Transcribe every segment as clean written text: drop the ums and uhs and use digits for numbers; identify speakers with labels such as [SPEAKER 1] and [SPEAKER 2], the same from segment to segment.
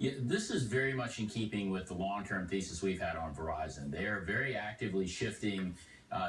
[SPEAKER 1] Yeah, this is very much in keeping with the long-term thesis we've had on Verizon. They are very actively shifting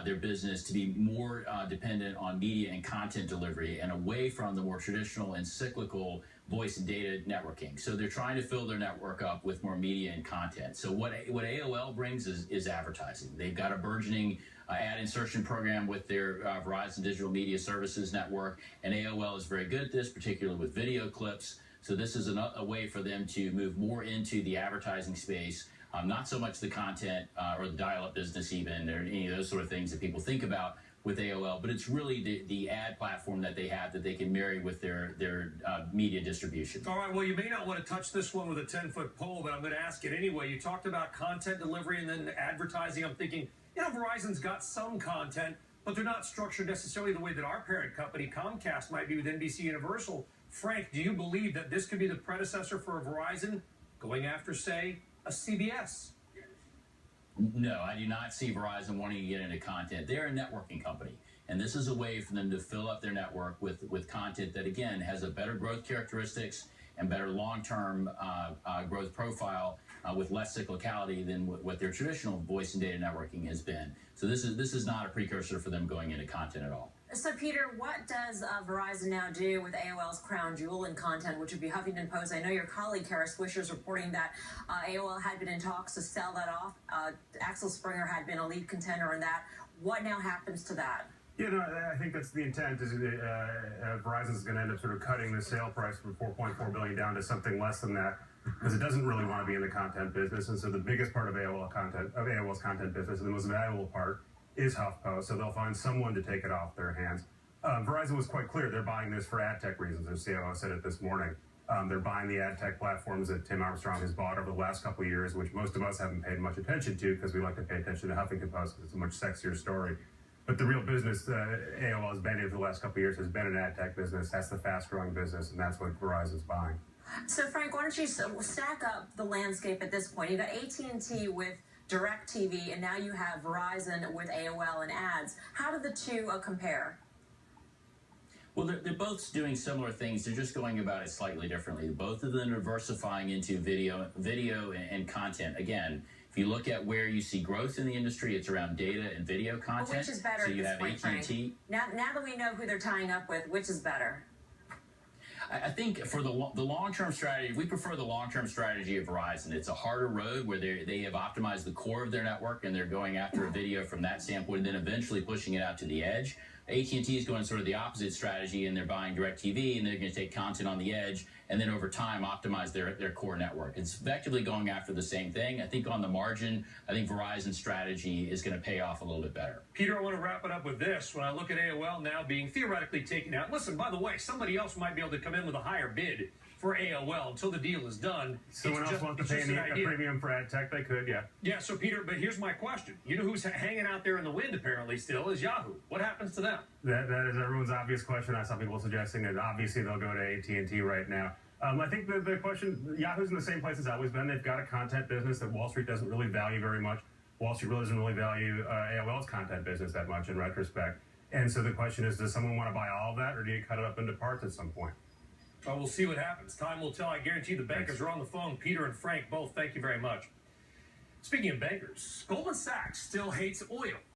[SPEAKER 1] their business to be more dependent on media and content delivery and away from the more traditional and cyclical voice and data networking. So they're trying to fill their network up with more media and content. So what AOL brings is advertising. They've got a burgeoning ad insertion program with their Verizon Digital Media Services Network, and AOL is very good at this, particularly with video clips. So this is a way for them to move more into the advertising space, not so much the content or the dial-up business even, or any of those sort of things that people think about with AOL, but it's really the ad platform that they have that they can marry with their media distribution.
[SPEAKER 2] All right, well, you may not want to touch this one with a 10-foot pole, but I'm going to ask it anyway. You talked about content delivery and then advertising. I'm thinking, Verizon's got some content, but they're not structured necessarily the way that our parent company, Comcast, might be with NBC Universal. Frank, do you believe that this could be the predecessor for Verizon going after, say, a CBS?
[SPEAKER 1] No, I do not see Verizon wanting to get into content. They're a networking company, and this is a way for them to fill up their network with content that, again, has a better growth characteristics and better long-term growth profile with less cyclicality than what their traditional voice and data networking has been. So this is not a precursor for them going into content at all.
[SPEAKER 3] So, Peter, what does Verizon now do with AOL's crown jewel in content, which would be Huffington Post? I know your colleague, Kara Swisher, is reporting that AOL had been in talks to sell that off. Axel Springer had been a lead contender in that. What now happens to that?
[SPEAKER 4] I think that's the intent. Is Verizon's going to end up sort of cutting the sale price from $4.4 billion down to something less than that, because it doesn't really want to be in the content business. And so the biggest part of AOL's content business, and the most valuable part, is HuffPost. So they'll find someone to take it off their hands. Verizon was quite clear; they're buying this for ad tech reasons. Their COO said it this morning. They're buying the ad tech platforms that Tim Armstrong has bought over the last couple of years, which most of us haven't paid much attention to because we like to pay attention to Huffington Post because it's a much sexier story. But the real business AOL has been in for the last couple of years has been an ad tech business. That's the fast-growing business, and that's what Verizon's buying.
[SPEAKER 3] So, Frank, why don't you stack up the landscape at this point? You've got AT&T with DirecTV, and now you have Verizon with AOL and ads. How do the two compare?
[SPEAKER 1] Well, they're both doing similar things. They're just going about it slightly differently. Both of them are diversifying into video and content. Again, if you look at where you see growth in the industry, it's around data and video content.
[SPEAKER 3] But which is better?
[SPEAKER 1] So you have
[SPEAKER 3] AT&T.
[SPEAKER 1] Frank.
[SPEAKER 3] Now that we know who they're tying up with, which is better?
[SPEAKER 1] I think for the long-term strategy, we prefer the long-term strategy of Verizon. It's a harder road where they have optimized the core of their network and they're going after a video from that standpoint and then eventually pushing it out to the edge. AT&T is going sort of the opposite strategy, and they're buying DirecTV, and they're going to take content on the edge and then over time optimize their core network. It's effectively going after the same thing. I think on the margin, I think Verizon's strategy is going to pay off a little bit better.
[SPEAKER 2] Peter, I want to wrap it up with this. When I look at AOL now being theoretically taken out, listen, by the way, somebody else might be able to come in with a higher bid for AOL until the deal is done.
[SPEAKER 4] Someone else wants to pay a premium for ad tech, they could, yeah.
[SPEAKER 2] Yeah, so Peter, but here's my question. You know who's hanging out there in the wind apparently still is Yahoo. What happens to them?
[SPEAKER 4] That is everyone's obvious question. I saw people suggesting that obviously they'll go to AT&T right now. I think the question, Yahoo's in the same place it's always been. They've got a content business that Wall Street doesn't really value very much. Wall Street really doesn't really value AOL's content business that much in retrospect. And so the question is, does someone want to buy all of that, or do you cut it up into parts at some point?
[SPEAKER 2] Well, we'll see what happens. Time will tell. I guarantee the bankers are on the phone. Peter and Frank, both, thank you very much. Speaking of bankers, Goldman Sachs still hates oil.